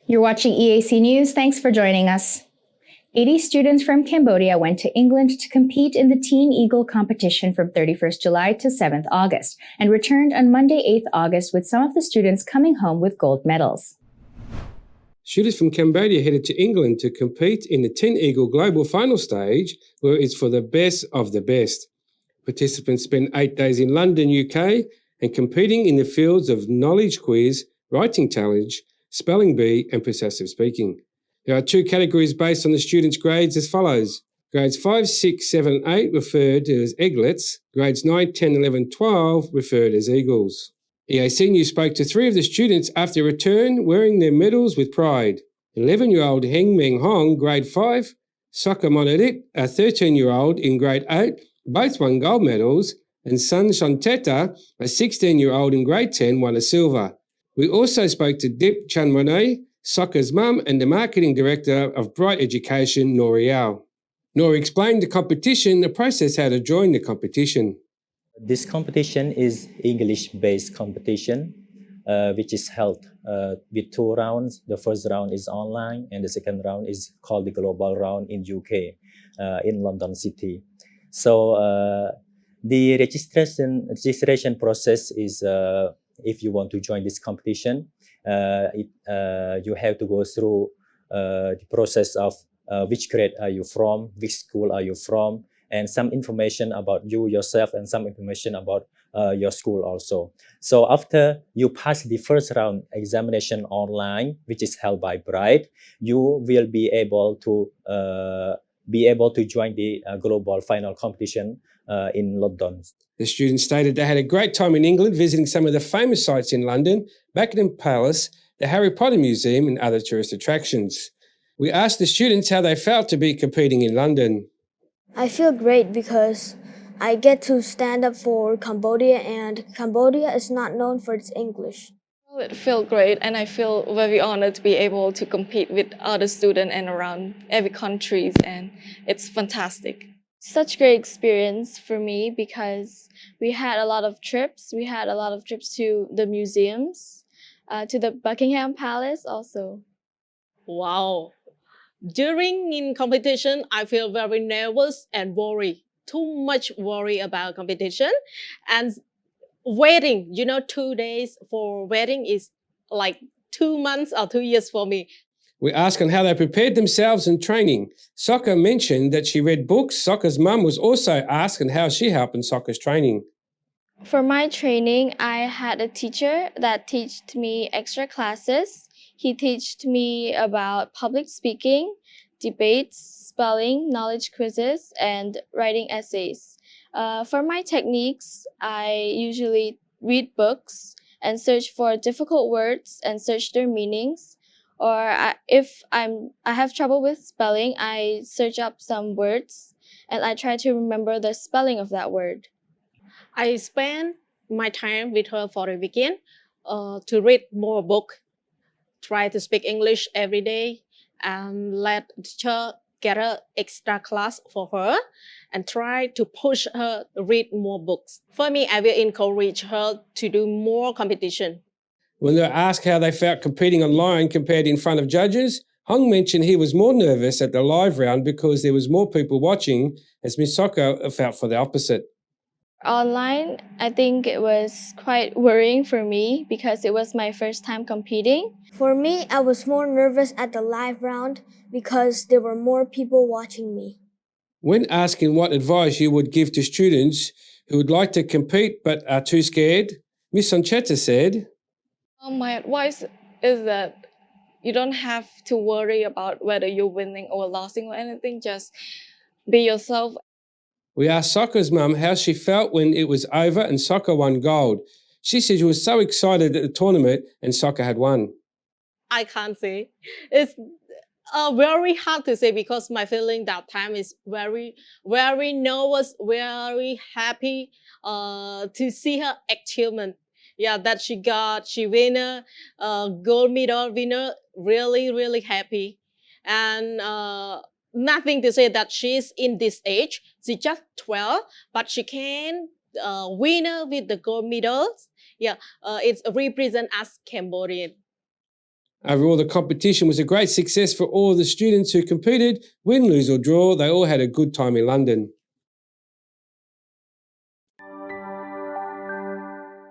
You're watching EAC News. Thanks for joining us. 80 students from Cambodia went to England to compete in the Teeneagle competition from 31st July to 7th August and returned on Monday, 8th August with some of the students coming home with gold medals. Shooters from Cambodia headed to England to compete in the Teeneagle Global Final Stage, where it's for the best of the best. Participants spent 8 days in London, UK, and competing in the fields of knowledge quiz, writing challenge, spelling bee, and persuasive speaking. There are 2 categories based on the students' grades as follows. Grades 5, 6, 7, and 8 referred to as egglets. Grades 9, 10, 11, 12 referred as eagles. EAC News spoke to 3 of the students after return wearing their medals with pride. 11-year-old Heng Meng Hong, grade 5, Soccer Monadit, a 13-year-old in grade 8, both won gold medals, and Sun Shonteta, a 16-year-old in grade 10, won a silver. We also spoke to Dip Chanmone, Soccer's mum, and the marketing director of Bright Education, Noriel. Nori explained the competition, the process how to join the competition. This competition is English-based competition, which is held with 2 rounds. The first round is online, and the second round is called the global round in UK, in London City. So the registration process is, if you want to join this competition, you have to go through the process of which grade are you from, which school are you from, and some information about you yourself and some information about your school also. So after you pass the first round examination online, which is held by Bright, you will be able to join the global final competition in London. The students stated they had a great time in England visiting some of the famous sites in London, Buckingham Palace, the Harry Potter Museum and other tourist attractions. We asked the students how they felt to be competing in London. I feel great because I get to stand up for Cambodia, and Cambodia is not known for its English. It feels great, and I feel very honored to be able to compete with other students and around every country, and it's fantastic. Such great experience for me because we had a lot of trips. We had a lot of trips to the museums, to the Buckingham Palace also. Wow. During in competition, I feel very nervous and worried. Too much worry about competition and waiting. 2 days for waiting is like 2 months or 2 years for me. We asked on how they prepared themselves in training. Soccer mentioned that she read books. Soccer's mum was also asked on how she helped in Soccer's training. For my training, I had a teacher that taught me extra classes. He taught me about public speaking, debates, spelling, knowledge quizzes, and writing essays. For my techniques, I usually read books and search for difficult words and search their meanings. Or if I have trouble with spelling, I search up some words and I try to remember the spelling of that word. I spend my time with her for a weekend to read more books, try to speak English every day, and let the teacher get an extra class for her and try to push her to read more books. For me, I will encourage her to do more competition. When they were asked how they felt competing online compared in front of judges, Hong mentioned he was more nervous at the live round because there was more people watching, as Miss Soccer felt for the opposite. Online, I think it was quite worrying for me because it was my first time competing. For me, I was more nervous at the live round because there were more people watching me. When asking what advice you would give to students who would like to compete but are too scared, Miss Sonchetta said, My advice is that you don't have to worry about whether you're winning or losing or anything. Just be yourself. We asked Soccer's mum how she felt when it was over and Soccer won gold. She said she was so excited at the tournament and Soccer had won. I can't say. It's very hard to say because my feeling that time is very, very nervous, very happy to see her achievement. Yeah, that she win a gold medal winner, really, really happy. And nothing to say that she's in this age. She's just 12, but she can winner with the gold medals. Yeah, it represents us Cambodian. Overall, the competition was a great success for all the students who competed. Win, lose or draw, they all had a good time in London.